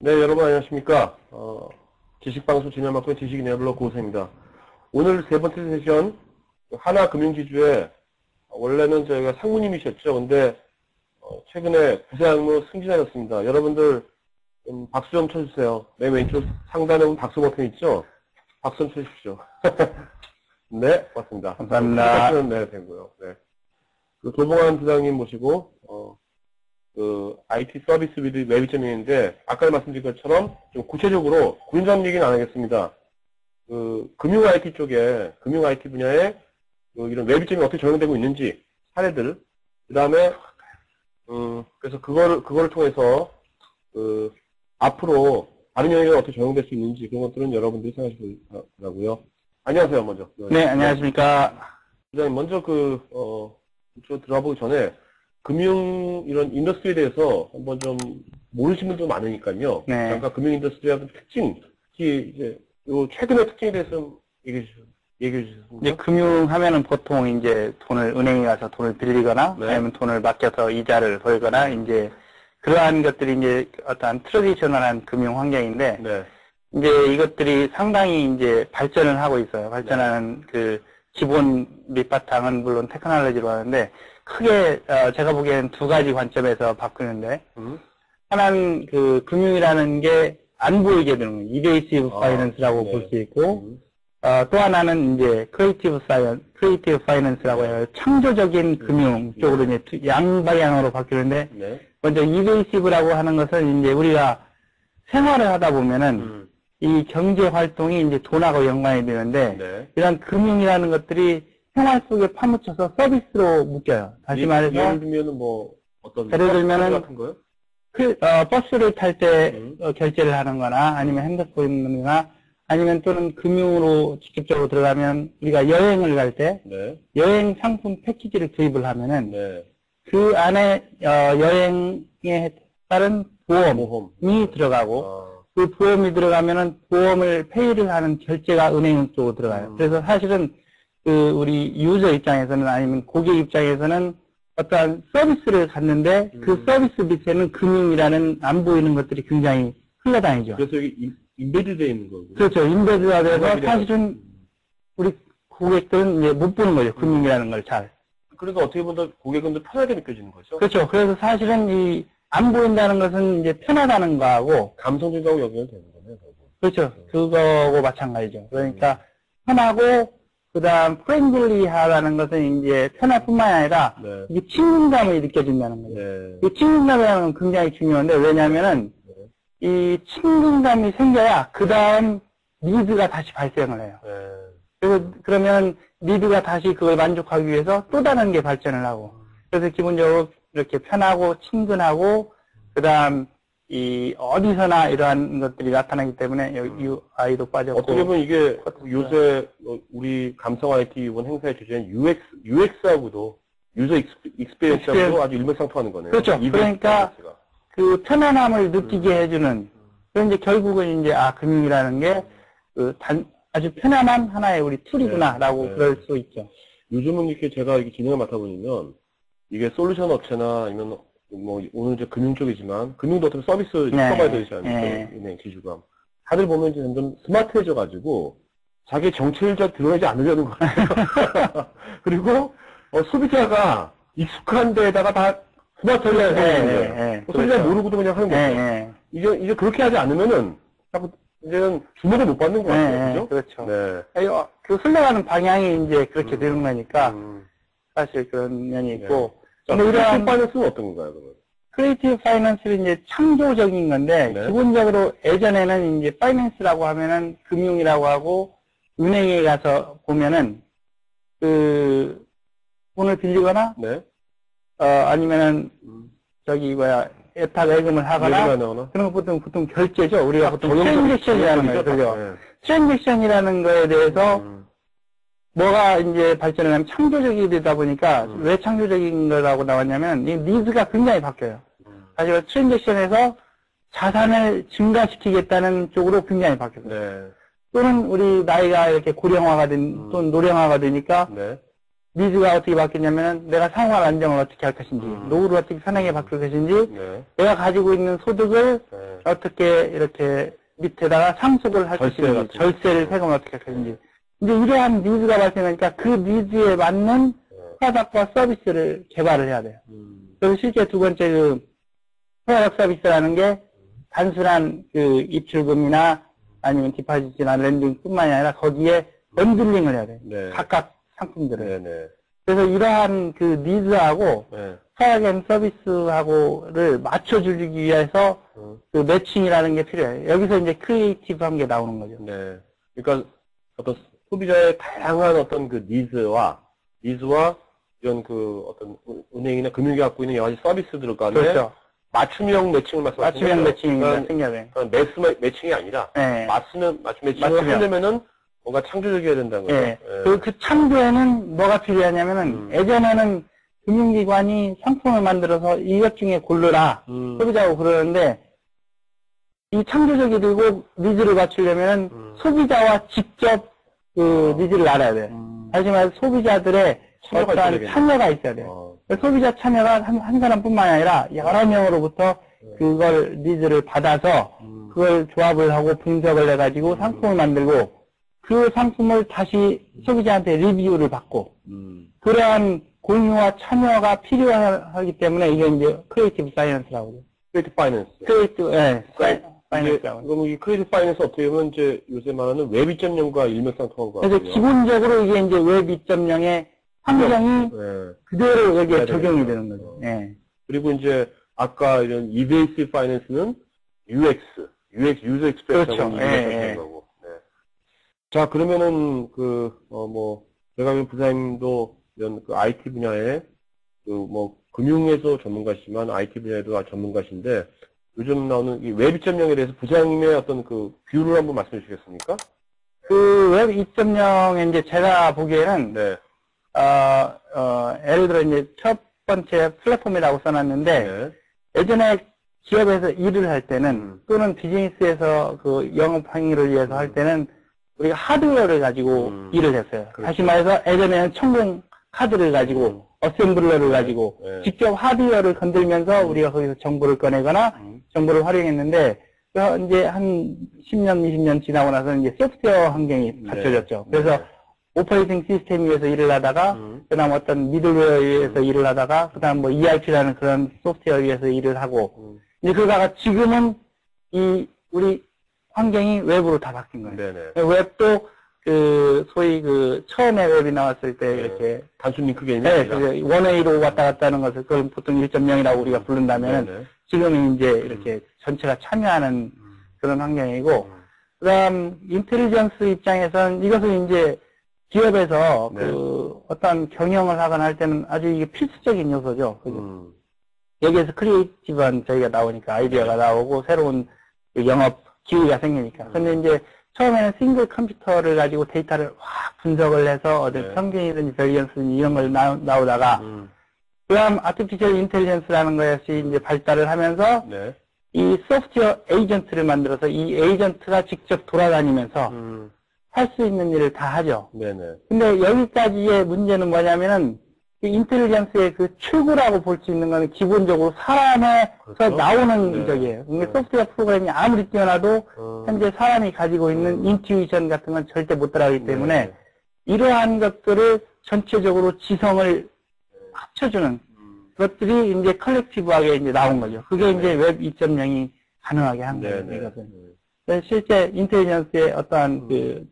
네, 여러분 안녕하십니까. 지식방송 진행 맡고 지식 네블러 고우생입니다. 오늘 세 번째 세션, 하나금융지주에, 원래는 저희가 상무님이셨죠. 근데, 최근에 부사장으로 승진하셨습니다. 여러분들, 박수 좀 쳐주세요. 맨 왼쪽 상단에 보면 박수 버튼 있죠? 박수 좀 쳐주십시오. 네, 고맙습니다. 감사합니다. 네, 되고요. 네. 조봉환 부장님 모시고, IT 서비스 웹점인데, 아까 말씀드린 것처럼 좀 구체적으로 군점 얘기는 안 하겠습니다. 금융 IT 쪽에, 금융 IT 분야에 이런 웹점이 어떻게 적용되고 있는지, 사례들, 그 다음에, 그래서 그거를 통해서, 앞으로 다른 영역에 어떻게 적용될 수 있는지 그런 것들은 여러분들이 생각하시더라고요. 안녕하세요, 먼저. 네, 안녕하십니까. 부장님, 먼저 저 들어보기 전에, 금융 이런 인더스트리에 대해서 한번 좀 모르시는 분도 많으니까요. 네. 잠깐 금융 인더스트리의 특징, 특히 이제 요 최근의 특징에 대해서 좀 얘기해 주시겠습니까? 이제 금융하면은 보통 이제 은행에 가서 돈을 빌리거나, 네. 아니면 돈을 맡겨서 이자를 벌거나, 이제 그러한 것들이 이제 어떤 트래디셔널한 금융 환경인데, 네. 이제 이것들이 상당히 이제 발전을 하고 있어요. 발전하는 그 기본 밑바탕은 물론 테크놀로지로 하는데, 크게 제가 보기에는 두 가지 관점에서 바꾸는데, 하나는 그 금융이라는 게 안 보이게 되는 거예요. 이베이시브 파이낸스라고 네. 볼 수 있고, 또 하나는 이제 크리에이티브 파이낸스라고 해요. 창조적인 금융 쪽으로 이제 양방향으로 바뀌는데, 네. 먼저 이베이시브라고 하는 것은 이제 우리가 생활을 하다 보면은 이 경제 활동이 이제 돈하고 연관이 되는데, 네. 이런 금융이라는 것들이 생활 속에 파묻혀서 서비스로 묶여요. 다시 말해서 예를 들면은 뭐 어떤 예를 들면은 같은 거요? 버스를 탈 때 결제를 하는 거나 아니면 핸드폰이나 아니면 또는 금융으로 직접적으로 들어가면 우리가 여행을 갈 때 네. 여행 상품 패키지를 구입을 하면은 네. 그 안에 여행에 따른 보험이 보험. 들어가고 그 보험이 들어가면은 보험을 페이를 하는 결제가 은행 쪽으로 들어가요. 그래서 사실은 우리 유저 입장에서는 아니면 고객 입장에서는 어떠한 서비스를 갖는데 그 서비스 밑에는 금융이라는 안 보이는 것들이 굉장히 흘러다니죠. 그래서 여기 인베드 되어 있는 거고. 그렇죠. 인베드가 돼서 사실은 우리 고객들은 이제 못 보는 거죠. 금융이라는 걸 잘. 그래서 어떻게 보면 고객은 더 편하게 느껴지는 거죠. 그렇죠. 그래서 사실은 이 안 보인다는 것은 이제 편하다는 거하고 감성적이라고 연결되는 거네요. 그렇죠. 그거하고 마찬가지죠. 그러니까 편하고 그다음 프렌들리하다는 것은 이제 편할 뿐만 아니라 네. 이게 친근감이 느껴진다는 거죠. 네. 이 친근감이라는 건 굉장히 중요한데 왜냐하면은 이 친근감이 생겨야 그다음 니드가 다시 발생을 해요. 네. 그러면 니드가 다시 그걸 만족하기 위해서 또 다른 게 발전을 하고 그래서 기본적으로 이렇게 편하고 친근하고 그다음 이 어디서나 이러한 것들이 나타나기 때문에 UI도 빠졌고 어떻게 보면 이게 요새 우리 감성 IT 이번 행사의 주제는 UX하고도 유저 익스피리언스하고도 아주 일맥상통하는 거네요. 그렇죠. 그러니까 그 편안함을 느끼게 해주는 그런 이제 결국은 이제 금융이라는 게 아주 편안한 하나의 우리 툴이구나라고 네. 그럴 수 있죠. 요즘은 이렇게 제가 이렇게 진행을 맡아보면 이게 솔루션 업체나 아니면 뭐 오늘 이제 금융 쪽이지만 금융도 어떻게 서비스 프로바이더이지 않습니까? 은행 기주가 다들 보면 이제 점점 스마트해져 가지고 자기 정체를 잘 드러내지 않으려는 거예요. 그리고 소비자가 익숙한 데에다가 다 스마트하게 거예요. 소비자 그렇죠. 모르고도 그냥 하는 거죠. 이제 그렇게 하지 않으면은 자꾸 이제는 주목을 못 받는 것 같아요. 그렇죠. 네. 그 흘러가는 방향이 이제 그렇게 되는 거니까 사실 그런 면이 있고. 근데 이러한 파이낸스는 어떤 건가요, 그러면? 크리에이티브 파이낸스는 이제 창조적인 건데, 네. 기본적으로 예전에는 이제 파이낸스라고 하면은 금융이라고 하고, 은행에 가서 보면은, 돈을 빌리거나, 네. 아니면은, 예탁 예금을 하거나, 그런 거 보통 결제죠. 우리가 보통 트랜잭션이라는 거예요. 그죠? 트랜잭션이라는 거에 대해서, 뭐가 이제 발전을 하면 창조적이 되다 보니까 왜 창조적인 거라고 나왔냐면 이 니즈가 굉장히 바뀌어요. 사실 트랜잭션에서 자산을 증가시키겠다는 쪽으로 굉장히 바뀌어요. 네. 또는 우리 나이가 이렇게 고령화가 또는 노령화가 되니까 니즈가 어떻게 바뀌냐면 내가 생활 안정을 어떻게 할 것인지, 노후를 어떻게 편하게 바꿀 것인지, 네. 내가 가지고 있는 소득을 네. 어떻게 이렇게 밑에다가 상속을 할 것인지, 절세를 세금을 어떻게 할 것인지. 이제 이러한 니즈가 발생하니까 그 니즈에 맞는 프로덕트와 서비스를 개발을 해야 돼요. 그래서 실제 두 번째 그 프로덕트 서비스라는 게 단순한 그 입출금이나 아니면 디파짓이나 랜딩뿐만이 아니라 거기에 번들링을 해야 돼요. 네. 각각 상품들을. 네네. 그래서 이러한 그 니즈하고 네. 프로덕트 앤 서비스하고를 맞춰주기 위해서 그 매칭이라는 게 필요해요. 여기서 이제 크리에이티브한 게 나오는 거죠. 네. 그러니까 어떤 소비자의 다양한 어떤 그 니즈와 이런 그 어떤 은행이나 금융이 갖고 있는 여러 가지 서비스들 가운데 그렇죠. 맞춤형 매칭을 말씀하시는 맞춤형 매칭이 생겨야 돼요. 매스 매칭이 아니라 네. 맞춤 매칭을 하려면은 뭔가 창조적이어야 된다는 거죠. 네. 그 창조에는 뭐가 필요하냐면은 예전에는 금융기관이 상품을 만들어서 이것 중에 고르라 소비자하고 그러는데 이 창조적이 되고 니즈를 맞추려면은 소비자와 직접 그 니즈를 알아야 돼요. 다시 말해서 소비자들의 어떠한 참여가 있어야 돼요. 소비자 참여가 한 사람뿐만 아니라 여러 명으로부터 그걸 니즈를 받아서 그걸 조합을 하고 분석을 해가지고 상품을 만들고 그 상품을 다시 소비자한테 리뷰를 받고 그러한 공유와 참여가 필요하기 때문에 이게 이제 크리에이티브 사이언스라고 그래요. 크리에이티브 파이낸스. 파이낸스라고. 그럼 이 크리에이티브 파이낸스 어떻게 보면 이제 요새 말하는 웹 2.0과 일맥상통한 거 같아요. 그래서 기본적으로 이게 이제 웹 2.0의 환경이 그대로 여기에 적용이 되는 거죠. 네. 그리고 이제 아까 이런 이베이스 파이낸스는 UX, 유저 익스프레스하고 그렇죠. 되는 거고. 네. 자, 그러면은 제가 알기로 부사님도 이런 그 IT 분야에 금융에서 전문가시지만 IT 분야에도 전문가신데 요즘 나오는 이 웹 2.0에 대해서 부장님의 어떤 그 뷰를 한번 말씀해 주시겠습니까? 그 웹 2.0에 이제 제가 보기에는 네. 예를 들어 이제 첫 번째 플랫폼이라고 써놨는데 네. 예전에 기업에서 일을 할 때는 또는 비즈니스에서 그 영업 행위를 위해서 할 때는 우리가 하드웨어를 가지고 일을 했어요. 그렇죠. 다시 말해서 예전에는 천공 카드를 가지고 어셈블러를 가지고 직접 하드웨어를 건들면서 우리가 거기서 정보를 꺼내거나 정보를 활용했는데 이제 한 10년, 20년 지나고 나서 이제 소프트웨어 환경이 갖춰졌죠. 그래서 오퍼레이팅 시스템 위에서 일을 하다가 그다음 어떤 미들웨어 위에서 일을 하다가 그다음 뭐 ERP라는 그런 소프트웨어 위에서 일을 하고 이제 그러다가 지금은 이 우리 환경이 웹으로 다 바뀐 거예요. 네네. 웹도 그 소위 그 처음에 웹이 나왔을 때 이렇게 단순 링크 개념이 아니라 원웨이로 왔다 갔다 하는 것을 그걸 보통 1.0이라고 우리가 부른다면 지금은 이제 이렇게 전체가 참여하는 그런 환경이고 그다음 인텔리전스 입장에서는 이것을 이제 기업에서 그 어떤 경영을 하거나 할 때는 아주 이게 필수적인 요소죠. 여기에서 크리에이티브한 저희가 나오니까 아이디어가 나오고 새로운 그 영업 기회가 생기니까. 근데 이제 처음에는 싱글 컴퓨터를 가지고 데이터를 확 분석을 해서 어떤 평균이든지 밸리언스든지 이런 걸 나오다가 그다음 아티피셜 인텔리전스라는 것이 이제 발달을 하면서 이 소프트웨어 에이전트를 만들어서 이 에이전트가 직접 돌아다니면서 할 수 있는 일을 다 하죠. 근데 여기까지의 문제는 뭐냐면은 이 인텔리전스의 그 출구라고 볼 수 있는 거는 기본적으로 사람에서 나오는 적이에요. 그러니까 소프트웨어 프로그램이 아무리 뛰어나도 현재 사람이 가지고 있는 인투이션 같은 건 절대 못 따라가기 때문에 이러한 것들을 전체적으로 지성을 합쳐주는 것들이 이제 컬렉티브하게 이제 나온 거죠. 그게 이제 웹 2.0이 가능하게 한 거예요. 이것은. 그래서 실제 인텔리전스의 어떠한 그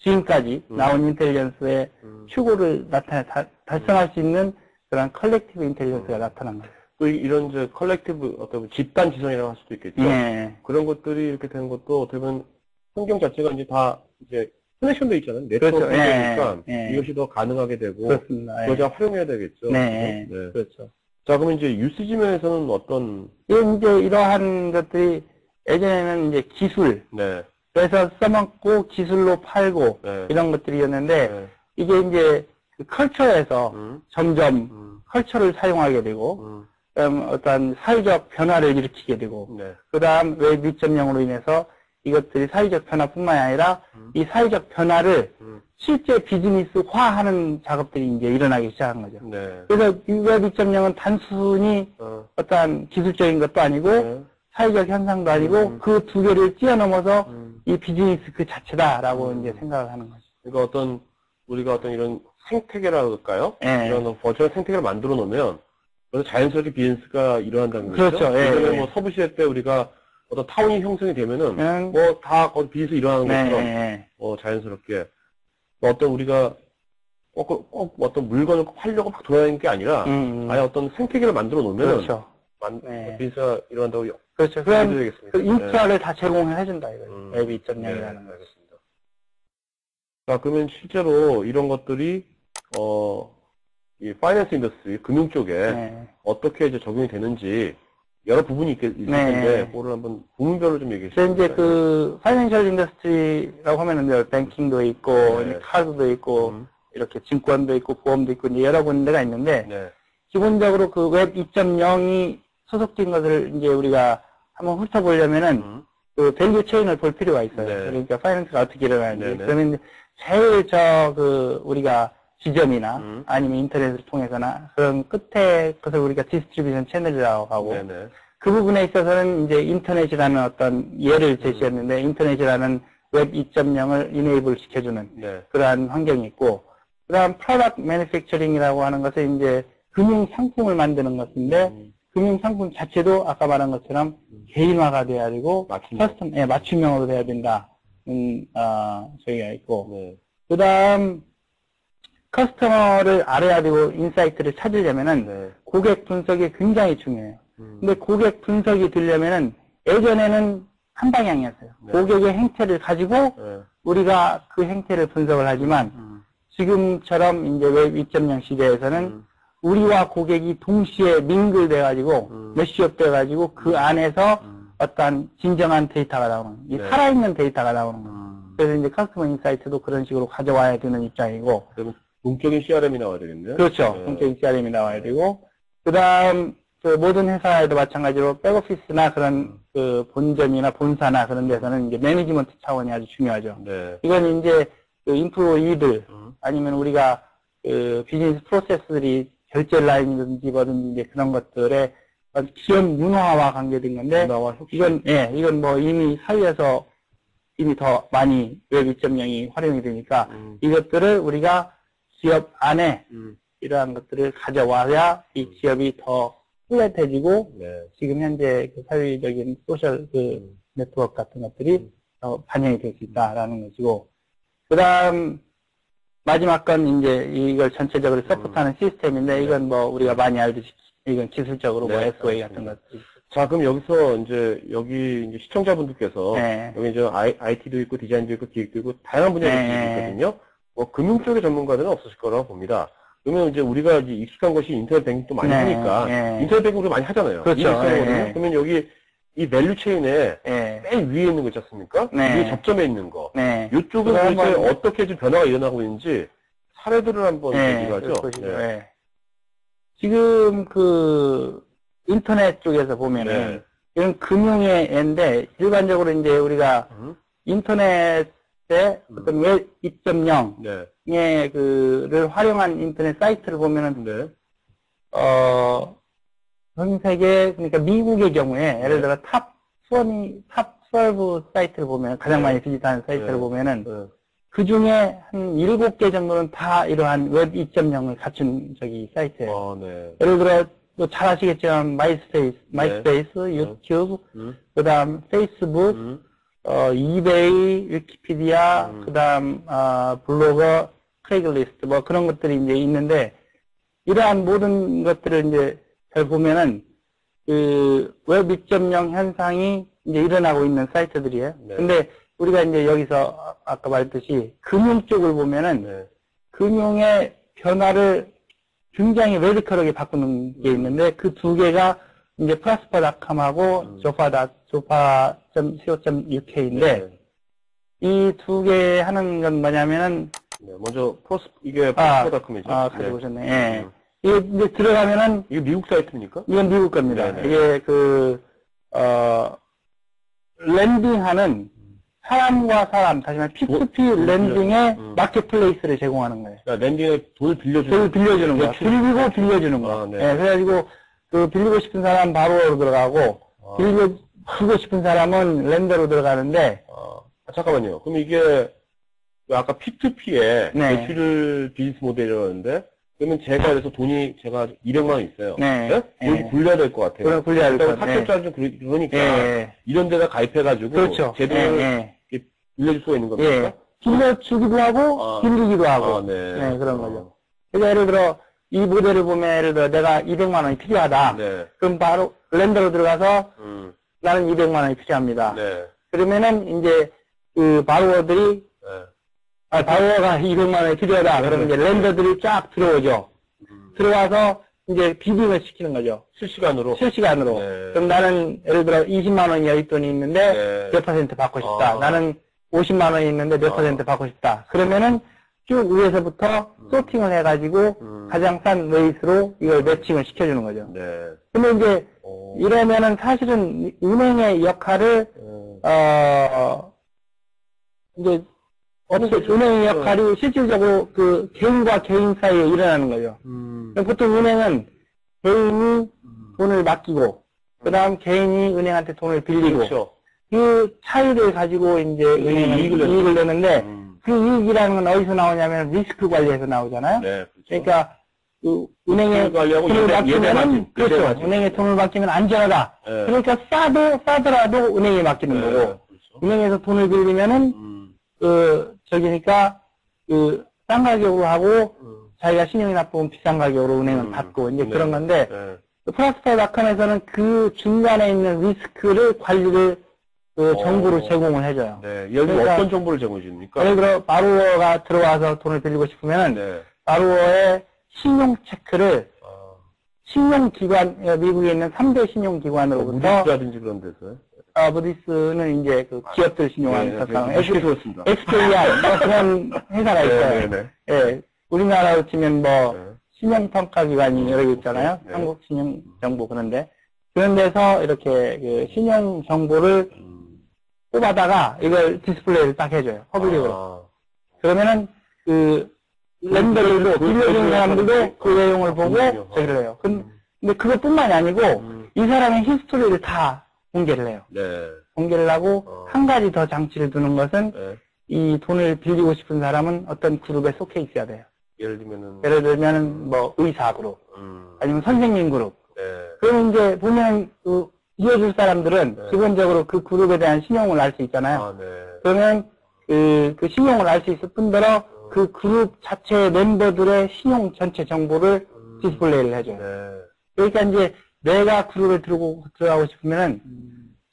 지금까지 나온 인텔리전스의 추구를 달성할 수 있는 그런 컬렉티브 인텔리전스가 나타난 거예요. 또 이런 이제 컬렉티브 어떤 집단 지성이라고 할 수도 있겠죠. 그런 것들이 이렇게 되는 것도 어떻게 보면 환경 자체가 이제 다 이제 커넥션돼 있잖아요. 네트워크니까 이것이 더 가능하게 되고 그걸 잘 활용해야 되겠죠. 그렇죠. 자, 그러면 이제 유스지 면에서는 어떤 이제 이러한 것들이 예전에는 이제 기술 그래서 써먹고 기술로 팔고 이런 것들이었는데 이게 이제 그 컬처에서 점점 컬처를 사용하게 되고 어떤 사회적 변화를 일으키게 되고 그다음 웹 2.0으로 인해서 이것들이 사회적 변화뿐만 아니라 이 사회적 변화를 실제 비즈니스화하는 작업들이 이제 일어나기 시작한 거죠. 네. 그래서 웹 2.0은 단순히 어떠한 기술적인 것도 아니고 네. 사회적 현상도 아니고 그 두 개를 뛰어넘어서 이 비즈니스 그 자체다라고 이제 생각을 하는 거죠. 그러니까 우리가 어떤 이런 생태계라고 할까요? 네. 이런 버추얼 생태계를 만들어 놓으면 그래서 자연스럽게 비즈니스가 일어난다는 거죠. 그렇죠. 예전에 뭐 서부시대 때 우리가 어떤 타운이 형성이 되면은 뭐 다 거기 비즈니스 일어나는 것처럼 자연스럽게 어떤 우리가 꼭 어떤 물건을 꼭 팔려고 막 돌아다니는 게 아니라 아예 어떤 생태계를 만들어 놓으면 그렇죠. 비즈니스가 일어난다고. 그렇죠. 그럼 그 인프라를 다 제공해 준다 이거죠. 웹 2.0이라는 거. 알겠습니다. 자, 그러면 실제로 이런 것들이 이 파이낸스 인더스트리 금융 쪽에 어떻게 이제 적용이 되는지 여러 부분이 있을 텐데 그거를 한번 부문별로 좀 얘기해 주세요. 이제 그 파이낸셜 인더스트리라고 하면은 뱅킹도 있고 카드도 있고 이렇게 증권도 있고 보험도 있고 이제 여러 군데가 있는데 기본적으로 그 웹 2.0이 소속된 것을 이제 우리가 한번 훑어보려면은 그 밸류 체인을 볼 필요가 있어요. 그러니까 파이낸스가 어떻게 일어나는지. 그러면 제일 우리가 지점이나 아니면 인터넷을 통해서나 그런 끝에 것을 우리가 디스트리뷰션 채널이라고 하고 그 부분에 있어서는 이제 인터넷이라는 어떤 예를 제시했는데 인터넷이라는 웹 2.0을 이네이블 시켜주는 그러한 환경이 있고 그다음 프로덕트 매니팩처링이라고 하는 것은 이제 금융 상품을 만드는 것인데 금융 상품 자체도 아까 말한 것처럼 개인화가 돼야 되고 맞춤형으로 돼야 된다. 저희가 있고 그다음 커스터머를 알아야 되고 인사이트를 찾으려면은 고객 분석이 굉장히 중요해요. 근데 고객 분석이 되려면은 예전에는 한 방향이었어요. 고객의 행태를 가지고 우리가 그 행태를 분석을 하지만 지금처럼 이제 웹 2.0 시대에서는 우리와 고객이 동시에 밍글돼가지고 메쉬업 돼가지고 그 안에서 어떤 진정한 데이터가 나오는 이 살아있는 데이터가 나오는 거예요. 그래서 이제 커스터머 인사이트도 그런 식으로 가져와야 되는 입장이고 그러면 동적인 CRM이 나와야 되겠네요. 그렇죠. 동적인 CRM이 나와야 되고 그다음 그 모든 회사에도 마찬가지로 백오피스나 그런 그 본점이나 본사나 그런 데서는 이제 매니지먼트 차원이 아주 중요하죠. 이건 이제 그 인플로이들 아니면 우리가 그 비즈니스 프로세스들이 결제 라인이든지 뭐든지 이제 그런 것들의 기업 문화와 관계된 건데 이건 뭐 이미 사회에서 이미 더 많이 웹 2.0이 활용이 되니까 이것들을 우리가 기업 안에 이러한 것들을 가져와야 이 기업이 더 플랫해지고 지금 현재 그 사회적인 소셜 그 네트워크 같은 것들이 더 반영이 될 수 있다라는 것이고 그다음 마지막 건 이제 이걸 전체적으로 서포트하는 시스템인데 이건 뭐 우리가 많이 알듯이 이건 기술적으로 뭐 SOA 같은 것들. 자, 그럼 여기서 여기 이제 시청자분들께서 여기 이제 IT도 있고 디자인도 있고 기획도 있고 다양한 분야들이 있거든요. 뭐 금융 쪽의 전문가들은 없으실 거라고 봅니다. 그러면 이제 우리가 이제 익숙한 것이 인터넷 뱅킹도 많이 하니까 인터넷 뱅킹 우리 많이 하잖아요. 그렇죠. 그러면 여기 이 밸류 체인에 맨 위에 있는 거 있지 않습니까? 위에 접점에 있는 거. 이쪽은 도대체 어떻게 좀 변화가 일어나고 있는지 사례들을 한번 얘기하죠. 지금 그 인터넷 쪽에서 보면은 이런 금융의 애인데 일반적으로 이제 우리가 인터넷에 어떤 웹 2.0의 그를 활용한 인터넷 사이트를 보면은 전 세계 그러니까 미국의 경우에 예를 들어 탑 12 사이트를 보면 가장 많이 비슷한 사이트를 보면은 그 중에 한 7개 정도는 다 이러한 웹 2.0을 갖춘 사이트예요. 예를 들어 또 잘 아시겠지만 마이스페이스, 유튜브, 그다음 페이스북, 이베이, 위키피디아, 그다음 블로거, 크레이글리스트 뭐 그런 것들이 이제 있는데 이러한 모든 것들을 이제 잘 보면은 그 웹 2.0 현상이 이제 일어나고 있는 사이트들이에요. 근데 우리가 이제 여기서 아까 말했듯이 금융 쪽을 보면은 금융의 변화를 굉장히 레디컬하게 바꾸는 게 있는데 그 두 개가 이제 프라스퍼닷컴하고 조파.co.uk인데 이 두 개 하는 건 뭐냐면은 먼저 이게 프라스퍼닷컴이죠. 가지고 오셨네. 이게 이제 들어가면은 이게 미국 사이트입니까? 이건 미국 겁니다. 이게 랜딩하는 사람과 사람, 다시 말해 P2P 랜딩의 마켓플레이스를 제공하는 거예요. 그러니까 랜딩에 돈을 빌려주는 거야. 빌리고 빌려주는 거야. 네. 네, 그래가지고 그 빌리고 싶은 사람 바로로 들어가고 빌려주고 싶은 사람은 렌더로 들어가는데. 잠깐만요. 그럼 이게 아까 P2P에 네. 대출 비즈니스 모델이라는데 그러면 제가 그래서 돈이 제가 200만 원 있어요. 네. 네? 돈이 굴려야 될 것 같아요. 그럼 굴려야 될 것 같아요. 사채업자는 좀 그러니까 네. 이런 데다 가입해가지고 그렇죠. 제 돈을 빌려줄 수가 있는 겁니까? 네. 빌려주기도 하고 빌리기도 하고 네. 네, 그런 거죠. 그러니까 예를 들어 이 모델을 보면 예를 들어 내가 200만 원이 필요하다. 네. 그럼 바로 렌더로 들어가서 나는 200만 원이 필요합니다. 네. 그러면은 이제 그 바로워들이 바로워가 200만 원이 필요하다. 그러면 이제 렌더들이 쫙 들어오죠. 들어와서 이제 비딩을 시키는 거죠. 실시간으로. 네. 그럼 나는 예를 들어 20만 원이 여윳돈이 있는데 네. 몇 퍼센트 받고 싶다. 나는 50만 원이 있는데 몇 퍼센트 받고 싶다. 그러면은 쭉 위에서부터 소팅을 해가지고 가장 싼 레이스로 이걸 매칭을 시켜주는 거죠. 네. 근데 이제 이러면은 사실은 은행의 역할을 이제 은행의 역할이 실질적으로 그 개인과 개인 사이에 일어나는 거죠. 보통 은행은 개인이 돈을 맡기고, 그 다음 개인이 은행한테 돈을 빌리고, 그렇죠. 그 차이를 가지고 이제 은행은 이익을 내는데, 그 이익이라는 건 어디서 나오냐면 리스크 관리에서 나오잖아요. 네, 그렇죠. 그러니까 그 은행에 관리하고 돈을 맡기면 그렇죠. 맞지. 은행에 돈을 맡기면 안전하다. 네. 그러니까 싸더라도 은행에 맡기는 거고, 그렇죠. 은행에서 돈을 빌리면은 저기니까 싼 가격으로 하고 자기가 신용이 나쁘면 비싼 가격으로 은행은 받고 이제 그런 건데 플러스파닷컴에서는 그 중간에 있는 리스크를 관리를 정보를 제공을 해줘요. 네. 여기 그러니까 어떤 정보를 제공해 줍니까? 예를 들어 바로워가 들어와서 돈을 빌리고 싶으면 바로워의 신용 체크를 신용기관, 미국에 있는 3대 신용기관으로부터 무디스라든지 그런 데서 무디스는 이제 그 기업들 신용하는 그렇습니다. SKR 뭐 그런 회사가 있어요. 예, 우리나라로 치면 뭐 신용평가기관이 여러 개 있잖아요. 한국신용정보 그런데 그런 데서 이렇게 그 신용 정보를 뽑아다가 이걸 디스플레이를 딱 해줘요. 퍼블릭으로. 그러면은 그 렌더들도 빌려주는 사람들도 그 내용을 보고 저기를 해요. 근데 그것뿐만이 아니고 이 사람의 히스토리를 다 공개를 해요. 네. 공개를 하고 한 가지 더 장치를 두는 것은 이 돈을 빌리고 싶은 사람은 어떤 그룹에 속해 있어야 돼요. 예를 들면 뭐 의사 그룹 아니면 선생님 그룹. 네. 그러면 이제 보면 그 이어줄 사람들은 기본적으로 그 그룹에 대한 신용을 알 수 있잖아요. 그러면 그 신용을 알 수 있을 뿐더러 그 그룹 자체의 멤버들의 신용 전체 정보를 디스플레이를 해줘요. 그러니까 이제 내가 그룹에 들어가고 싶으면은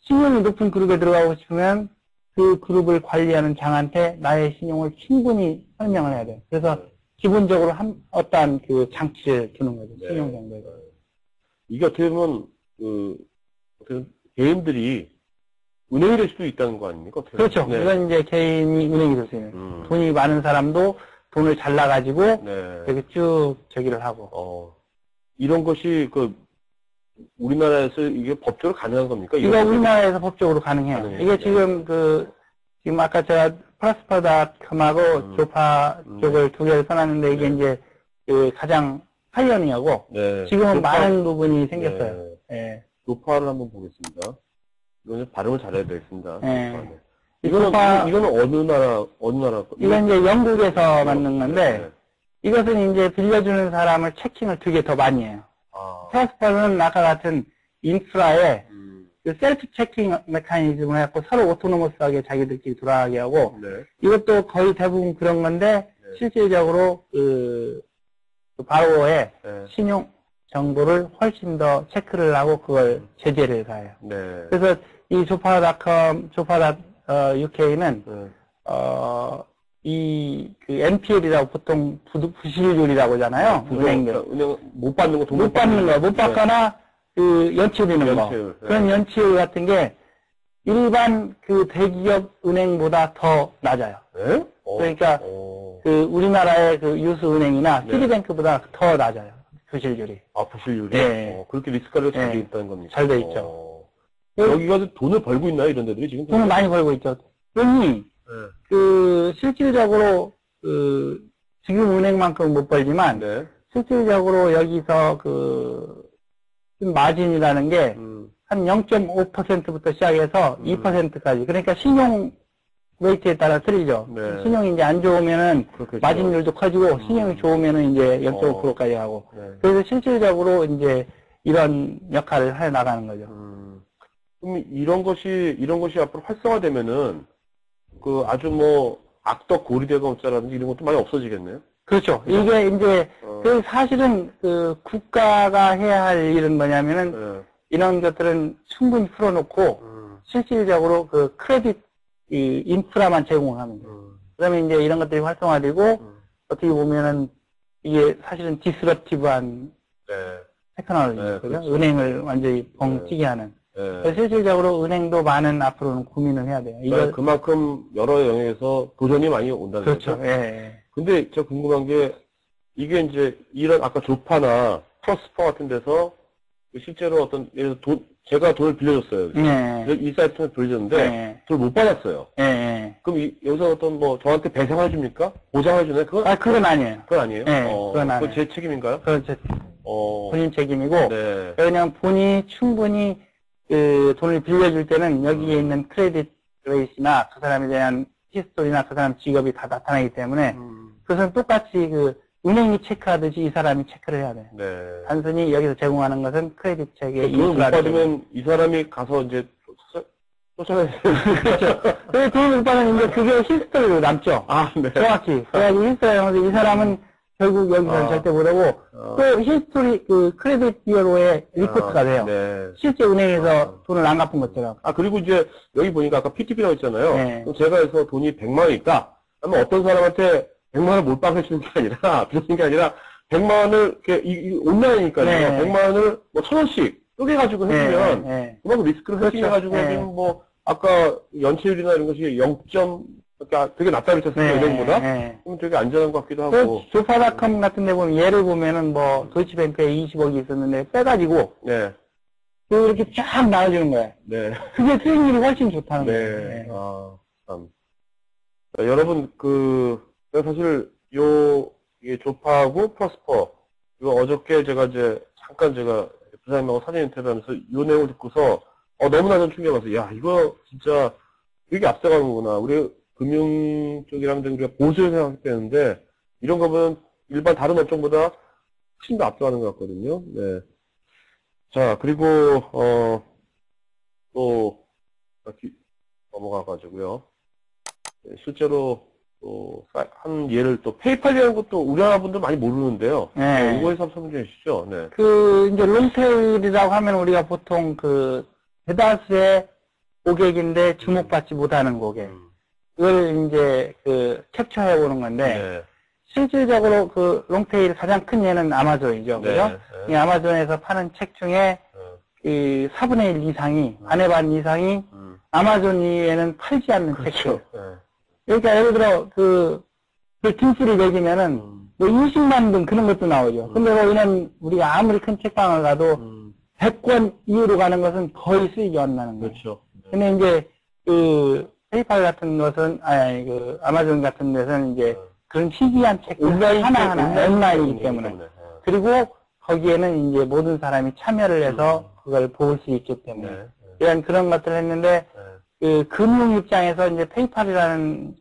신용이 높은 그룹에 들어가고 싶으면 그 그룹을 관리하는 장한테 나의 신용을 충분히 설명을 해야 돼요. 그래서 기본적으로 어떠한 그 장치를 주는 거죠. 신용 정보에. 이게 어떻게 보면 개인들이 은행이 될 수도 있다는 거 아닙니까? 그렇죠. 네. 이건 이제 개인이 은행이 될 수 있는. 돈이 많은 사람도 돈을 잘라가지고 이렇게 쭉 저기를 하고. 이런 것이 우리나라에서 이게 법적으로 가능한 겁니까? 이거 우리나라에서 법적으로 가능해요. 이게 지금 지금 아까 제가 플러스파닷컴하고 조파 쪽을 두 개를 써놨는데 이게 이제 가장 파이어니어고 지금은 많은 부분이 생겼어요. 조파를 한번 보겠습니다. 이거는 발음을 잘해야 되겠습니다. 이거는 어느 나라? 이건 이제 영국에서 만든 건데 이것은 이제 빌려주는 사람을 체킹을 되게 더 많이 해요. 플러스파는 아까 같은 인프라에 그 셀프 체킹 메커니즘을 해갖고 서로 오토노머스하게 자기들끼리 돌아가게 하고 이것도 거의 대부분 그런 건데 실질적으로 그 바로워의 신용 정보를 훨씬 더 체크를 하고 그걸 제재를 가해요. 그래서 이 조파닷컴, UK는 이 그 NPL이라고 보통 부실률이라고 하잖아요. 은행 못 받는 거, 못 받거나 그 연체되는 거. 그런 연체율 같은 게 일반 그 대기업 은행보다 더 낮아요. 그러니까 그 우리나라의 그 유수은행이나 시티뱅크보다 더 낮아요. 부실률이. 부실률이? 그렇게 리스크가 잘 돼 있다는 겁니까? 잘 돼 있죠. 여기가 돈을 벌고 있나요, 이런 데들이 지금? 돈을 많이 벌고 있죠. 돈이 실질적으로 지금 은행만큼 못 벌지만 네. 실질적으로 여기서 마진이라는 게 한 0.5%부터 시작해서 2%까지. 그러니까 신용 웨이트에 따라 틀리죠. 네. 신용이 이제 안 좋으면은 그렇겠죠. 마진율도 커지고 신용이 좋으면은 이제 0.5%까지 하고. 네. 그래서 실질적으로 이제 이런 역할을 해 나가는 거죠. 그럼 이런 것이 앞으로 활성화되면은 아주 뭐 악덕 고리대금업자라든지 이런 것도 많이 없어지겠네요. 그렇죠. 이게 이제 사실은 국가가 해야 할 일은 뭐냐면은 네. 이런 것들은 충분히 풀어놓고 실질적으로 크레딧 인프라만 제공하는 거예요. 그러면 이제 이런 것들이 활성화되고 어떻게 보면은 이게 사실은 디스럽티브한 네. 테크놀로지죠. 네, 그렇죠? 은행을 완전히 벙찌게 하는. 네. 실질적으로 은행도 많은 앞으로는 고민을 해야 돼요. 이거 그만큼 여러 영역에서 도전이 많이 온다는 그렇죠. 거죠. 예. 근데 제가 궁금한 게 이게 이제 이런 아까 조파나 프로스퍼 같은 데서 실제로 예를 들어 제가 돈을 빌려줬어요. 예. 이 사이트에 빌려줬는데 예. 돈을 못 받았어요. 예. 그럼 여기서 저한테 배상을 줍니까? 보장을 주나요? 그건 아니에요. 그건 아니에요? 예. 그건 아니에요. 그건 제 책임인가요? 그건 본인 책임이고, 네. 그냥 본인이 충분히 돈을 빌려줄 때는 여기에 있는 크레딧 레이스나 그 사람에 대한 히스토리나 그 사람 직업이 다 나타나기 때문에 그것은 똑같이 은행이 체크하듯이 이 사람이 체크를 해야 돼요. 네. 단순히 여기서 제공하는 것은 크레딧 체크의 돈을 못 받으면 이 사람이 가서 이제 쫓아내야 그렇죠. 돈을 못 받으면 이제 그게 히스토리로 남죠. 네. 정확히. 그래가지고 히스토리로 이 사람은 결국 여기서는 절대 못하고 또 히스토리 크레딧 비어로에 리포트가 돼요. 네. 실제 은행에서 돈을 안 갚은 것처럼. 그리고 이제 여기 보니까 아까 PTP라고 했잖아요. 네. 그럼 제가 해서 돈이 100만 원 있다. 그러면 어떤 사람한테 100만 원을 몰빵해 주는 게 아니라, 빌려주는 게 아니라, 100만 원을, 온라인이니까요. 네. 100만 원을 1,000원씩 쪼개가지고 해주면, 그만큼 리스크를 그렇죠. 해가지고 해주면 아까 연체율이나 이런 것이 0점, 그러니까 되게 낮다 그랬었어요, 은행보다. 그럼 되게 안전한 것 같기도 하고. 조파닷컴 같은 데 보면 예를 보면은 도이치뱅크에 20억이 있었는데 빼가지고, 네. 이렇게 쫙 나눠주는 거예요. 네. 그게 수익률이 훨씬 좋다는 네. 거예요. 참. 자, 여러분, 사실, 이게 조파하고 프로스퍼, 이거 어저께 제가 잠깐 부사님하고 사진 인터뷰하면서 이 내용을 듣고서, 너무나 좀 충격받았어요. 야, 이거 진짜, 되게 앞서가는구나. 우리 금융 쪽이라면 우리가 보수를 생각했는데, 이런 거 보면 일반 다른 업종보다 훨씬 더 앞서가는 것 같거든요. 네. 자, 그리고, 또, 넘어가가지고요. 네, 실제로, 한 예를 또, 페이팔이라는 것도 우리나라 분들 많이 모르는데요. 네. 이거에서 한번 설명 좀 해주시죠. 네. 이제 롱테일이라고 하면 우리가 보통 대다수의 고객인데 주목받지 못하는 고객. 이걸 이제 캡처해보는 건데, 네. 실질적으로 롱테일 가장 큰 예는 아마존이죠. 네. 그죠? 이 아마존에서 파는 책 중에 이 4분의 1 이상이, 반의 반 이상이 아마존 이외에는 팔지 않는 그렇죠. 책들. 그러니까 예를 들어 등수를 매기면은 20만 등 그런 것도 나오죠. 근데 이런 우리가 아무리 큰 책방을 가도 100권 이후로 가는 것은 거의 수익이 안 나는 거예요. 그렇죠. 근데 이제 페이팔 같은 것은 아마존 같은 데서는 이제 그런 희귀한 책들 하나하나 온라인이기 때문에. 그리고 거기에는 이제 모든 사람이 참여를 해서 그걸 볼 수 있기 때문에. 이런 그런 것들을 했는데 금융 입장에서 이제 페이팔이라는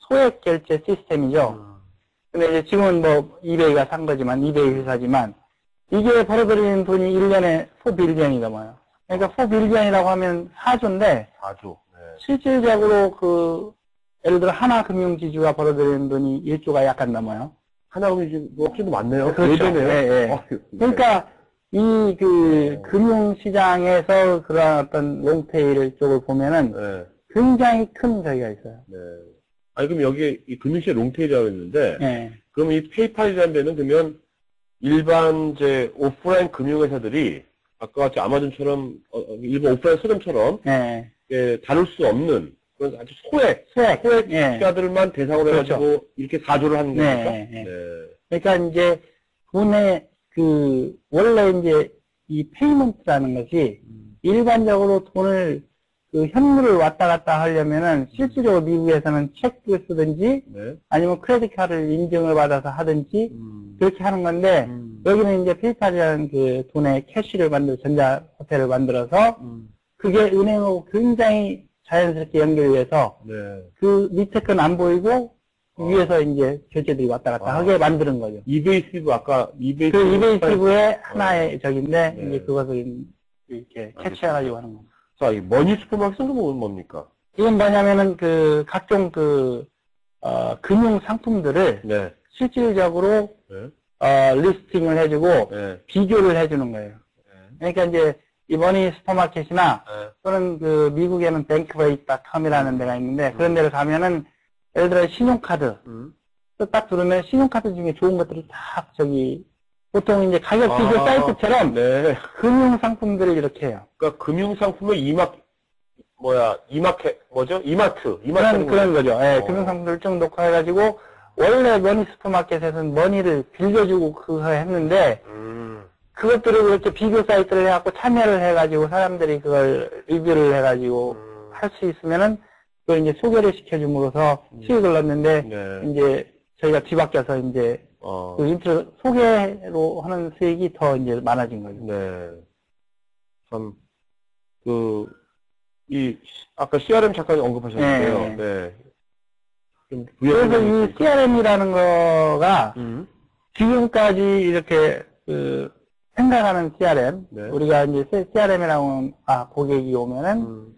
소액 결제 시스템이죠. 근데 이제 지금은 이베이가 산 거지만, 이베이 회사지만, 이게 벌어들이는 돈이 1년에 4빌리언이 넘어요. 그러니까 4빌리언이라고 하면 4조인데, 4조. 네. 실질적으로 예를 들어 하나금융지주가 벌어들이는 돈이 1조가 약간 넘어요. 하나금융지주, 훨씬 많네요. 그렇죠. 네. 그러니까, 금융시장에서 그런 어떤 롱테일 쪽을 보면은 굉장히 큰 저기가 있어요. 네. 그럼 여기 이 금융시장 롱테일이라고 했는데, 네. 그럼 이 페이팔이라는 데는 그러면 일반 오프라인 금융회사들이 아까 같이 아마존처럼 일반 오프라인 서점처럼 다룰 수 없는 그런 아주 소액자들만 대상으로 해가지고 이렇게 4조를 하는 겁니까? 네. 그러니까 이제 돈의 원래 이제 이 페이먼트라는 것이 일반적으로 돈을 그 현물을 왔다 갔다 하려면은 실질적으로 미국에서는 체크를 쓰든지 네. 아니면 크레딧 카드를 인증을 받아서 하든지 그렇게 하는 건데 여기는 이제 페이팔이라는 그 돈의 캐시를 전자화폐를 만들어서 그게 은행하고 굉장히 자연스럽게 연결돼서 네. 그 밑에 건 안 보이고 위에서 이제 결제들이 왔다 갔다 하게 만드는 거죠. 이베이시브 아까 이베이시브 그 이베이시브의 하나의 적인데 네. 이제 그것을 이렇게 캐치해가지고 하는 겁니다. 자, 이 머니 슈퍼마켓은 뭡니까? 이건 뭐냐면은 그 각종 금융 상품들을 네. 실질적으로 네. 리스팅을 해주고 네. 비교를 해주는 거예요. 네. 그러니까 이제 이 머니 슈퍼마켓이나 네. 또는 그 미국에는 bankrate.com이라는 데가 있는데 그런 데를 가면은 예를 들어 신용카드 딱 누르면 신용카드 중에 좋은 것들이 딱 보통 이제 가격 비교 사이트처럼 네. 금융 상품들을 이렇게 해요. 그러니까 금융 상품을 이마트 그런 거죠. 예, 금융 상품들을 쭉 놓고 해가지고 원래 머니 슈퍼마켓에서는 머니를 빌려주고 그거 했는데 그것들을 그렇게 비교 사이트를 해갖고 참여를 해가지고 사람들이 그걸 리뷰를 해가지고 할 수 있으면은 그걸 이제 소개를 시켜줌으로써 수익을 넣는데 네. 이제 저희가 뒤바뀌어서 이제 그 인트로 소개로 하는 수익이 더 이제 많아진 거죠. 네. 참, 아까 CRM 잠깐 언급하셨는데요. 네. 네. 좀 그래서 이 CRM이라는 거가 지금까지 이렇게 생각하는 CRM, 네. 우리가 이제 CRM이라고 고객이 오면은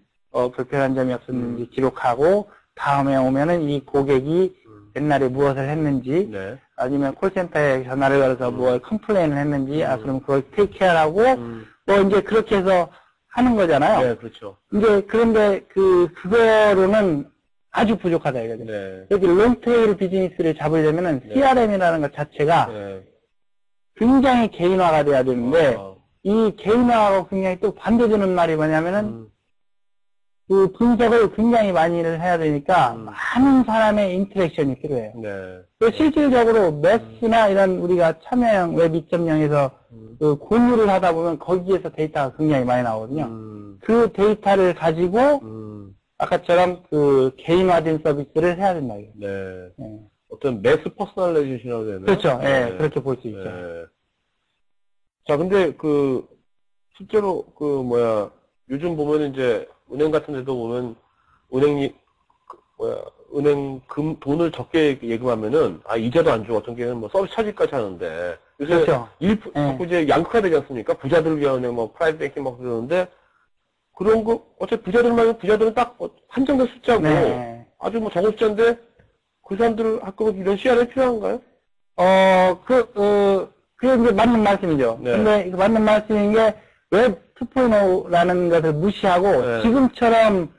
불편한 점이 없었는지 기록하고 다음에 오면은 이 고객이 옛날에 무엇을 했는지 네. 아니면 콜센터에 전화를 걸어서 뭘 컴플레인을 했는지 그럼 그걸 테이크케어하고 뭐 이제 그렇게 해서 하는 거잖아요. 네, 그렇죠. 이제 그런데 그거로는 아주 부족하다 이거죠. 네. 여기 롱테일 비즈니스를 잡으려면은 네. CRM이라는 것 자체가 네. 굉장히 개인화가 돼야 되는데 이 개인화하고 굉장히 또 반대되는 말이 뭐냐면은 그 분석을 굉장히 많이 해야 되니까 많은 사람의 인터랙션이 필요해요. 네. 그 실질적으로 매스나 이런 우리가 참여형 웹 2.0에서 그 공유를 하다 보면 거기에서 데이터가 굉장히 많이 나오거든요. 그 데이터를 가지고 아까처럼 그 개인화된 서비스를 해야 된다. 네. 네. 어떤 매스 퍼스널라이제이션이라고 해야 되나요? 그렇죠. 예, 네. 그렇게 볼 수 있죠. 네. 자, 근데 실제로 요즘 보면 이제 은행 같은 데도 보면 은행 돈을 적게 예금하면은 이자도 안 주고 어떤 경우는 서비스 차지까지 하는데 요새 그렇죠. 자꾸 이제 양극화 되지 않습니까? 부자들을 위한 은행 프라이빗 뱅킹 그러는데 그런 거 어차피 부자들은 딱 한정된 숫자고 네. 아주 적은 숫자인데 그 사람들을 학교 이런 CRM이 필요한가요? 그게 이제 맞는 말씀이죠. 네. 근데 맞는 말씀인 게 웹 2.0라는 것을 무시하고 네. 지금처럼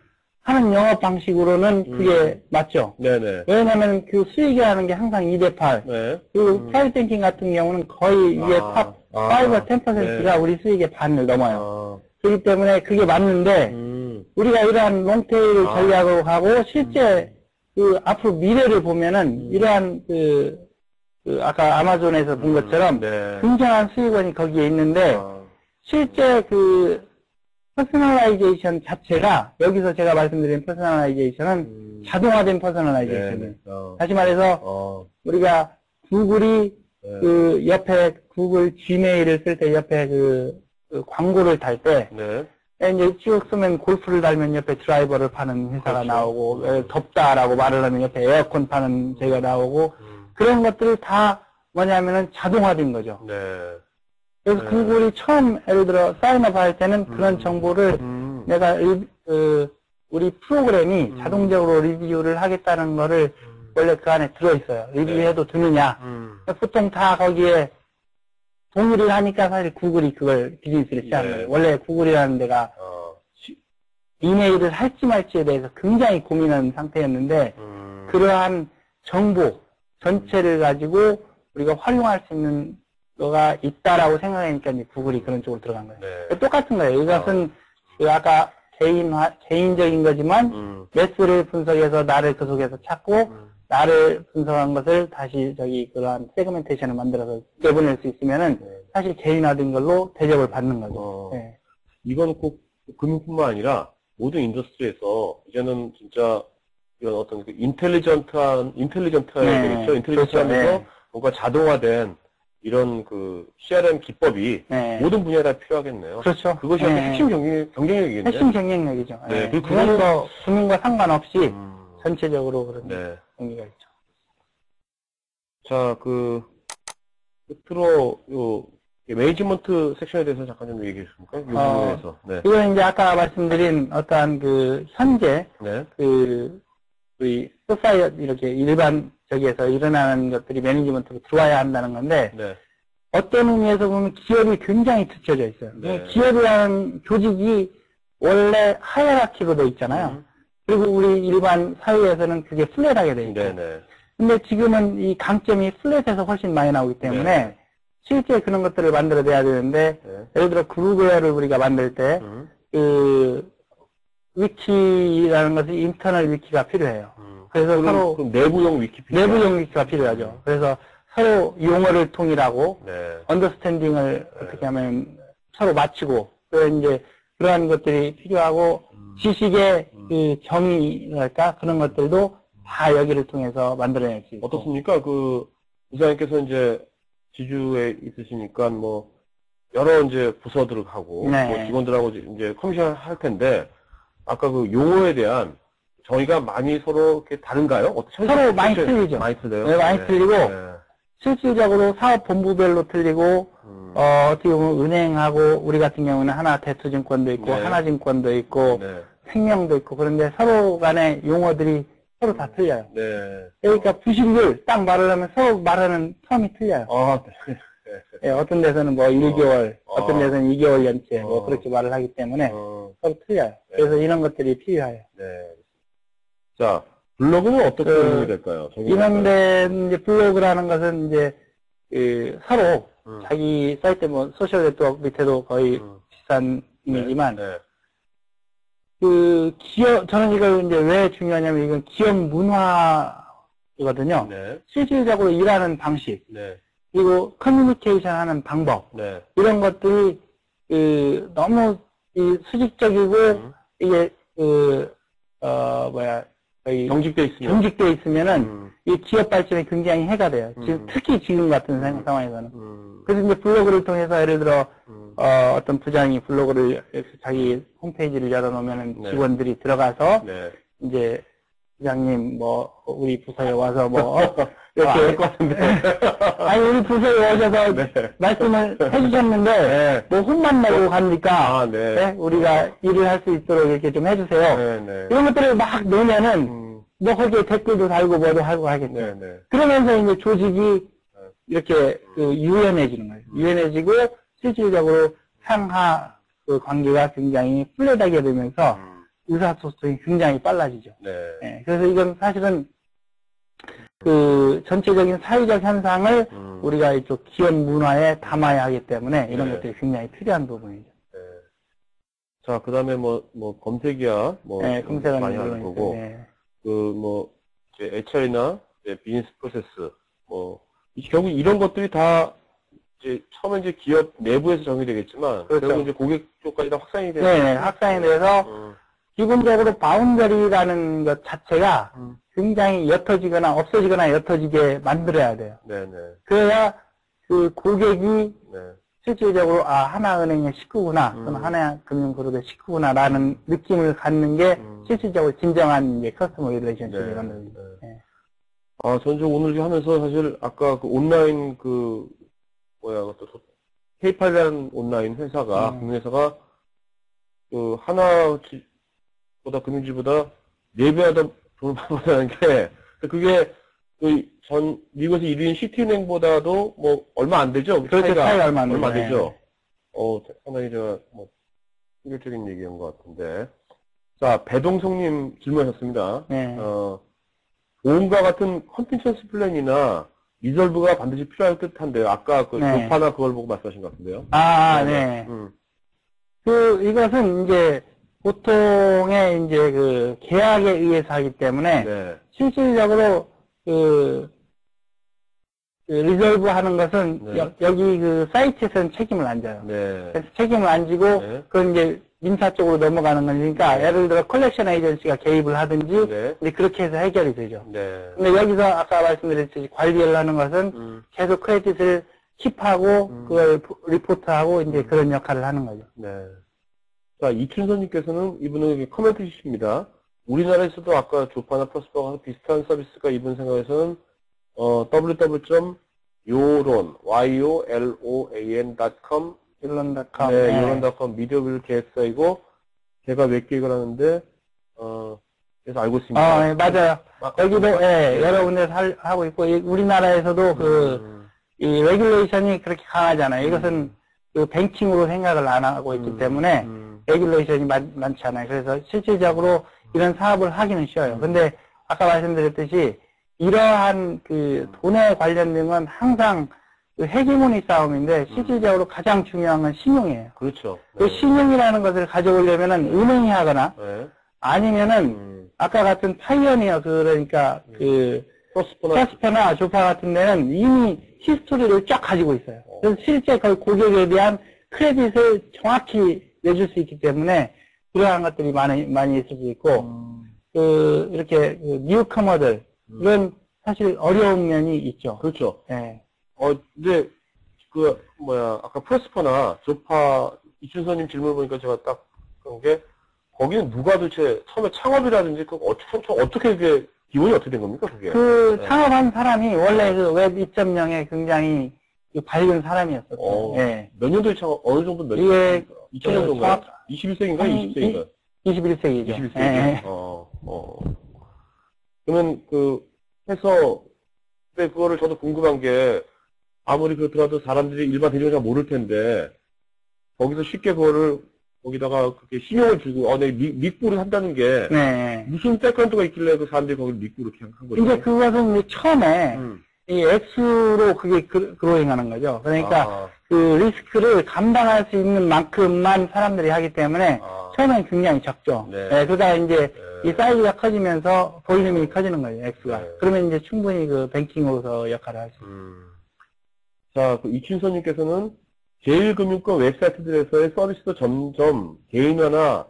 하는 영업 방식으로는 그게 맞죠. 네네. 왜냐하면 그 수익이라는 게 항상 2대8. 네. 프라이빗 뱅킹 같은 경우는 거의 이게 탑 5, 10%가 네. 우리 수익의 반을 넘어요. 그렇기 때문에 그게 맞는데 우리가 이러한 롱테일 전략으로 가고 실제 앞으로 미래를 보면은 이러한 아까 아마존에서 본 것처럼 네. 굉장한 수익원이 거기에 있는데 실제 퍼스널라이제이션 자체가 여기서 제가 말씀드린 퍼스널라이제이션은 자동화된 퍼스널라이제이션이에요. 다시 말해서 우리가 구글이 옆에 구글 지메일을 쓸 때 옆에 광고를 달 때 네. 이제 쭉 쓰면 골프를 달면 옆에 드라이버를 파는 회사가 그렇죠. 나오고 덥다라고 말을 하면 옆에 에어컨 파는 데가 나오고 그런 것들을 다 뭐냐면은 자동화된 거죠. 네. 그래서 구글이 처음 예를 들어 사인업 할 때는 그런 정보를 내가 우리 프로그램이 자동적으로 리뷰를 하겠다는 거를 원래 그 안에 들어있어요. 리뷰해도 되느냐. 보통 다 거기에 동의를 하니까 사실 구글이 그걸 비즈니스를 시작한 거예요. 원래 구글이라는 데가 이메일을 할지 말지에 대해서 굉장히 고민한 상태였는데 그러한 정보 전체를 가지고 우리가 활용할 수 있는 거가 있다라고 생각하니까 이제 구글이 그런 쪽으로 들어간 거예요. 네. 똑같은 거예요. 이것은 아까 개인적인 거지만 매스를 분석해서 나를 그 속에서 찾고 나를 분석한 것을 다시 그러한 세그멘테이션을 만들어서 내보낼 수 있으면은 사실 개인화된 걸로 대접을 받는 거죠. 이건 꼭 금융뿐만 아니라 모든 인더스트리에서 이제는 진짜 이런 어떤 그 인텔리전트해야 되겠죠. 인텔리전트하면서 뭔가 자동화된 이런 그 CRM 기법이 모든 분야에 다 필요하겠네요. 그렇죠. 그것이 핵심 경쟁력이겠네요. 핵심 경쟁력이죠. 그리고 그건 뭐 금융과 상관없이 전체적으로 그런 의미가 있죠. 자, 끝으로 매니지먼트 섹션에 대해서 잠깐 좀 얘기해 주십니까? 이 부분에서. 이건 이제 아까 말씀드린 어떠한 현재 우리 소사이어 이렇게 일반 저기에서 일어나는 것들이 매니지먼트로 들어와야 한다는 건데 어떤 의미에서 보면 기업이 굉장히 뒤쳐져 있어요. 기업이라는 조직이 원래 하이라키로 돼 있잖아요. 그리고 우리 일반 사회에서는 그게 플랫하게 돼 있고. 근데 지금은 이 강점이 플랫에서 훨씬 많이 나오기 때문에 실제 그런 것들을 만들어내야 되는데 예를 들어 그룹웨어를 우리가 만들 때 위키라는 것이 인터널 위키가 필요해요. 그래서 서로 내부용 위키가 필요하죠. 그래서 서로 용어를 통일하고 언더스탠딩을 어떻게 하면 서로 맞추고 또 이제 그러한 것들이 필요하고 지식의 그 정의랄까 그런 것들도 다 여기를 통해서 만들어낼 수 있고. 어떻습니까? 부장님께서 이제 지주에 있으시니까 뭐 여러 이제 부서들을 하고 뭐 직원들하고 이제 커미션 할 텐데 아까 그 용어에 대한 정의가 많이 서로 이렇게 다른가요? 서로 많이 틀리죠. 많이 틀려요. 많이 틀리고 실질적으로 사업 본부별로 틀리고 어떻게 보면 은행하고 우리 같은 경우는 하나 대투증권도 있고 하나증권도 있고 생명도 있고 그런데 서로 간의 용어들이 서로 다 틀려요. 그러니까 부실률 딱 말을 하면 서로 말하는 텀이 틀려요. 어떤 데서는 뭐 1개월, 어떤 데서는 2개월 연체 뭐 그렇게 말을 하기 때문에 서로 틀려요. 그래서 이런 것들이 필요해요. 자, 블로그는 어떻게 운영이 될까요? 이런데 이제 블로그라는 것은 이제 서로 자기 사이트 뭐 소셜 네트워크 밑에도 거의 비슷한 이미지만 저는 이걸 이제 왜 중요하냐면 이건 기업 문화거든요. 실질적으로 일하는 방식, 그리고 커뮤니케이션 하는 방법, 이런 것들이, 너무, 수직적이고, 이게, 거의 경직돼 있으면은, 이 기업 발전에 굉장히 해가 돼요. 특히 지금 같은 상황에서는. 그래서 이제 블로그를 통해서 예를 들어, 어떤 부장이 블로그를 자기 홈페이지를 열어놓으면 직원들이 들어가서 이제 부장님 뭐 우리 부서에 와서 뭐 이렇게 할 것 같은데 아니 우리 부서에 오셔서 말씀을 해주셨는데 뭐 혼만 내고 가니까 우리가 일을 할 수 있도록 이렇게 좀 해주세요. 이런 것들을 막 넣으면은 뭐 거기에 댓글도 달고 뭐도 하고 하겠죠. 그러면서 이제 조직이 이렇게 유연해지는 거예요. 유연해지고 실질적으로 상하 관계가 굉장히 플랫하게 되면서 의사소통이 굉장히 빨라지죠. 그래서 이건 사실은 전체적인 사회적 현상을 우리가 이쪽 기업 문화에 담아야 하기 때문에 이런 것들이 굉장히 필요한 부분이죠. 자, 그 다음에 검색이야, 검색은 많이 하는 거고, HR이나 비즈니스 프로세스, 결국 이런 것들이 다 이제 처음에 이제 기업 내부에서 정의되겠지만 결국 이제 고객 쪽까지 다 확산이 돼서 확산이 돼서 기본적으로 바운더리라는 것 자체가 굉장히 옅어지거나 없어지거나 옅어지게 만들어야 돼요. 그래야 그 고객이 실질적으로 하나은행의 식구구나, 또는 하나금융그룹의 식구구나라는 느낌을 갖는 게 실질적으로 진정한 이제 커스터머 릴레이션십이 만들어요. 저는 오늘 하면서 사실 아까 온라인 페이팔이라는 온라인 회사가, 금융회사가, 하나보다, 금융지보다 4배나 더 돈을 받는다는 게, 그게, 미국에서 1위인 시티은행보다도 얼마 안 되죠? 차이가 얼마 안 되죠? 상당히 충격적인 얘기인 것 같은데. 자, 배동성님 질문하셨습니다. 보험과 같은 컨텐션스 플랜이나 리졸브가 반드시 필요할 듯한데요. 아까 조파나 그걸 보고 말씀하신 것 같은데요. 이것은 이제 보통의 이제 계약에 의해서 하기 때문에 실질적으로 리졸브 하는 것은 여기 사이트에서는 책임을 안 져요. 그래서 책임을 안 지고 그건 이제 민사 쪽으로 넘어가는 거니까 네. 예를 들어 컬렉션 에이전시가 개입을 하든지 네. 이제 그렇게 해서 해결이 되죠. 네. 근데 여기서 아까 말씀드렸듯이 관리를 하는 것은 계속 크레딧을 킵하고 그걸 리포트하고 이제 그런 역할을 하는 거죠. 네. 자, 이춘선님께서는 이분은 코멘트 주십니다. 우리나라에서도 아까 조파나 프로스퍼가 비슷한 서비스가 이분 생각에서는 www.yolan, yolan.com yolan.com. 네, yolan.com 미디어빌 계획사이고 제가 웹 기획을 하는데 그래서 알고 있습니다. 네, 맞아요. 여기도 여러 군데서 하고 있고 우리나라에서도 이 레귤레이션이 그렇게 강하잖아요. 이것은 그 뱅킹으로 생각을 안 하고 있기 때문에 레귤레이션이 많지 않아요. 그래서 실질적으로 이런 사업을 하기는 쉬워요. 근데 아까 말씀드렸듯이 이러한 그 돈에 관련된 건 항상 그 헤게모니 싸움인데 실질적으로 가장 중요한 건 신용이에요. 그렇죠. 그 신용이라는 것을 가져오려면은 은행이 하거나 아니면은 아까 같은 파이어니어 그러니까 그 프로스퍼나 조파 같은 데는 이미 히스토리를 쫙 가지고 있어요. 그래서 실제 그 고객에 대한 크레딧을 정확히 내줄 수 있기 때문에 그러한 것들이 많이 있을 수 있고 이렇게 뉴커머들 이런 사실 어려운 면이 있죠. 그렇죠. 네. 근데 아까 프로스퍼나 조파 이춘선님 질문을 보니까 제가 딱 그런 게 거기는 누가 도대체 처음에 창업이라든지 어떻게 그게 기본이 어떻게 된 겁니까 그게? 창업한 사람이 원래 그 웹 2.0에 굉장히 밝은 사람이었었어요. 네. 몇 년도에 창업? 어느 정도 이게 2000년도인가요? 21세기인가요? 20세기인가요? 21세기죠. 21세기. 네. 그러면 해서 근데 그거를 저도 궁금한 게 아무리 그렇더라도 사람들이 일반 대중이 잘 모를 텐데 거기서 쉽게 그거를 거기다가 그렇게 신용을 주고 내가 믿고 한다는 게 무슨 백그라운드가 있길래 그 사람들이 거기를 믿고 이렇게 한 거죠? 이제 그것은 이제 처음에 이 X로 그게 그로잉하는 거죠. 그러니까 그 리스크를 감당할 수 있는 만큼만 사람들이 하기 때문에 처음엔 굉장히 적죠. 그러다 이제 이 사이즈가 커지면서 볼륨이 커지는 거예요, X가. 그러면 이제 충분히 그 뱅킹으로서 역할을 할 수 있어요. 자, 그 이춘선님께서는 제1금융권 웹사이트들에서의 서비스도 점점 개인화나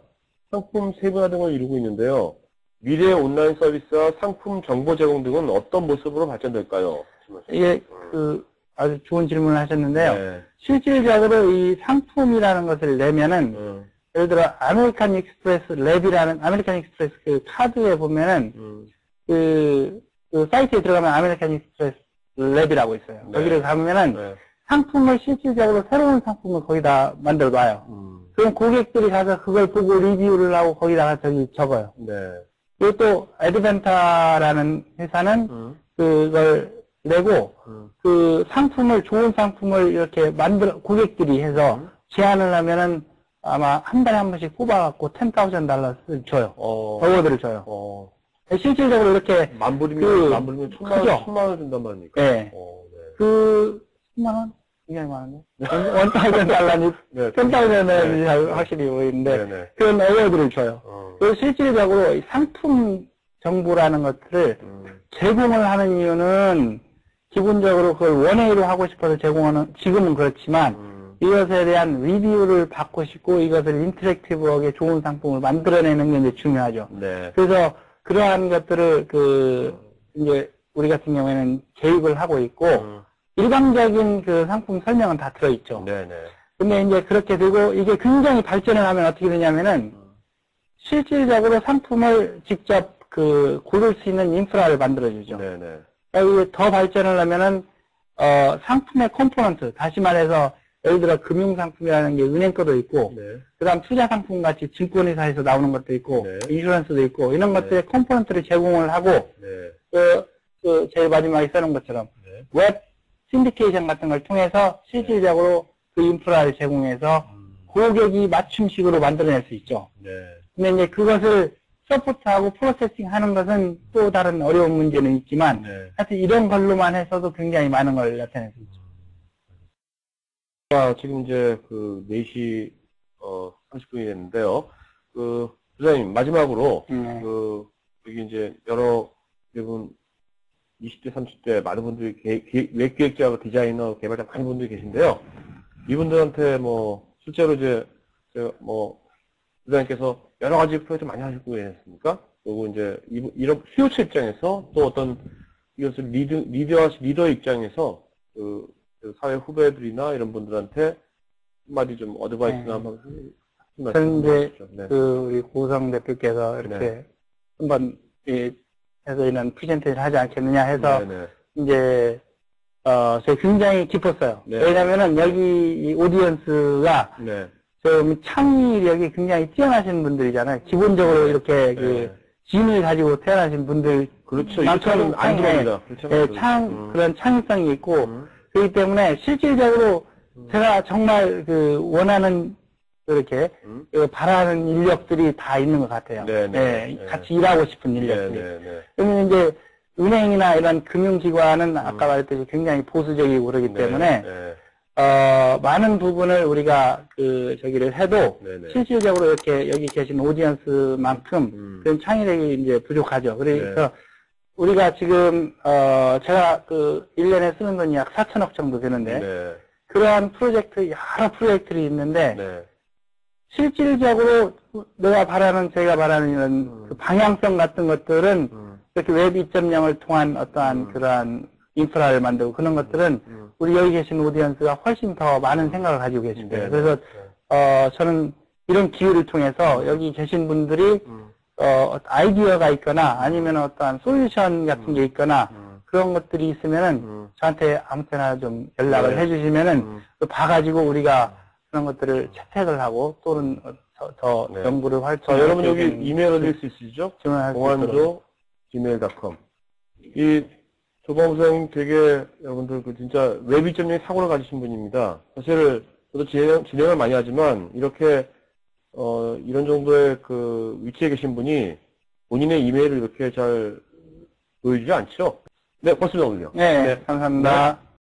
상품 세분화 등을 이루고 있는데요. 미래의 온라인 서비스와 상품 정보 제공 등은 어떤 모습으로 발전될까요? 이게 아주 좋은 질문을 하셨는데요. 실질적으로 이 상품이라는 것을 내면은 예를 들어 아메리칸 익스프레스 랩이라는 아메리칸 익스프레스 그 카드에 보면은 그 사이트에 들어가면 아메리칸 익스프레스 랩이라고 있어요. 거기를 가면은 상품을 실질적으로 새로운 상품을 거기다 만들어 놔요. 그럼 고객들이 가서 그걸 보고 리뷰를 하고 거기다가 적어요. 그리고 또 에드벤타라는 회사는 그걸 내고 그 상품을 좋은 상품을 이렇게 고객들이 해서 제안을 하면은 아마 한 달에 한 번씩 뽑아갖고 $10,000를 줘요. 어워드를 줘요. 실질적으로 이렇게 만 불이면 천만 원 준단 말입니까? 네. 천만 원? 굉장히 많은데? $1,000니? $10,000은 확실히 보이는데, 그런 어워드를 줘요. 그리고 실질적으로 이 상품 정보라는 것들을 제공을 하는 이유는 기본적으로 그걸 원웨이로 하고 싶어서 제공하는, 지금은 그렇지만, 이것에 대한 리뷰를 받고 싶고, 이것을 인터랙티브하게 좋은 상품을 만들어내는 게 이제 중요하죠. 그래서 그러한 것들을 이제 우리 같은 경우에는 개입을 하고 있고, 일방적인 그 상품 설명은 다 들어있죠. 근데 이제 그렇게 되고, 이게 굉장히 발전을 하면 어떻게 되냐면은, 실질적으로 상품을 직접 고를 수 있는 인프라를 만들어주죠. 그러니까 이게 더 발전을 하면은, 상품의 컴포넌트, 다시 말해서, 예를 들어 금융상품이라는 게 은행 거도 있고, 그 다음 투자상품 같이 증권회사에서 나오는 것도 있고, 인슈런스도 있고, 이런 것들의 컴포넌트를 제공을 하고, 제일 마지막에 써놓은 것처럼, 웹 신디케이션 같은 걸 통해서 실질적으로 그 인프라를 제공해서 고객이 맞춤식으로 만들어낼 수 있죠. 근데 이제 그것을 서포트하고 프로세싱 하는 것은 또 다른 어려운 문제는 있지만, 하여튼 이런 걸로만 해서도 굉장히 많은 걸 나타낼 수 있죠. 지금 이제 4시 30분이 됐는데요. 부장님 마지막으로 여기 이제 대부분 20대 30대 많은 분들이 웹기획자, 디자이너, 개발자 많은 분들이 계신데요. 이분들한테 실제로 이제 부장님께서 여러 가지 프로젝트 많이 하시고 계셨습니까? 그리고 이제 이런 수요처 입장에서 또 어떤 이것을 리더의 입장에서 그 사회 후배들이나 이런 분들한테 한마디 좀 어드바이스나 한번 저는 이제 네. 우리 고성 대표께서 이렇게 네. 한번 해서 이런 프레젠테이션을 하지 않겠느냐 해서 네, 네. 이제 제가 굉장히 기뻤어요. 네. 왜냐면은 여기 이 오디언스가 네. 좀 창의력이 굉장히 뛰어나신 분들이잖아요. 기본적으로 이렇게 그 진을 가지고 태어나신 분들 그렇죠. 만큼 안 들어옵니다. 그런 창의성이 있고 그렇기 때문에 실질적으로 제가 정말 그 원하는 그렇게 바라는 인력들이 다 있는 것 같아요. 네, 같이 일하고 싶은 인력들이. 그러면 이제 은행이나 이런 금융기관은 아까 말했듯이 굉장히 보수적이고 그러기 때문에 많은 부분을 우리가 저기를 해도 실질적으로 이렇게 여기 계신 오디언스만큼 그런 창의력이 이제 부족하죠. 그래서 우리가 지금 제가 1년에 쓰는 돈이 약 4천억 정도 되는데 그러한 프로젝트 여러 프로젝트들이 있는데 실질적으로 제가 바라는 이런 그 방향성 같은 것들은 이렇게 웹 2.0을 통한 어떠한 그러한 인프라를 만들고 그런 것들은 우리 여기 계신 오디언스가 훨씬 더 많은 생각을 가지고 계십니다. 그래서 저는 이런 기회를 통해서 여기 계신 분들이 아이디어가 있거나 아니면 어떠한 솔루션 같은 게 있거나 그런 것들이 있으면은 저한테 아무 때나 좀 연락을 해주시면은 봐가지고 우리가 그런 것들을 채택을 하고 또는 더 연구를 활동. 여러분 여기 이메일 어드레스 있으시죠? 공안조 gmail.com. 이 조범수님 되게 여러분들 진짜 웹 2.0 사고를 가지신 분입니다. 사실 저도 진행을 많이 하지만 이렇게 이런 정도의 그 위치에 계신 분이 본인의 이메일을 이렇게 잘 보여주지 않죠? 네, 고맙습니다, 오늘요. 네, 감사합니다. 네.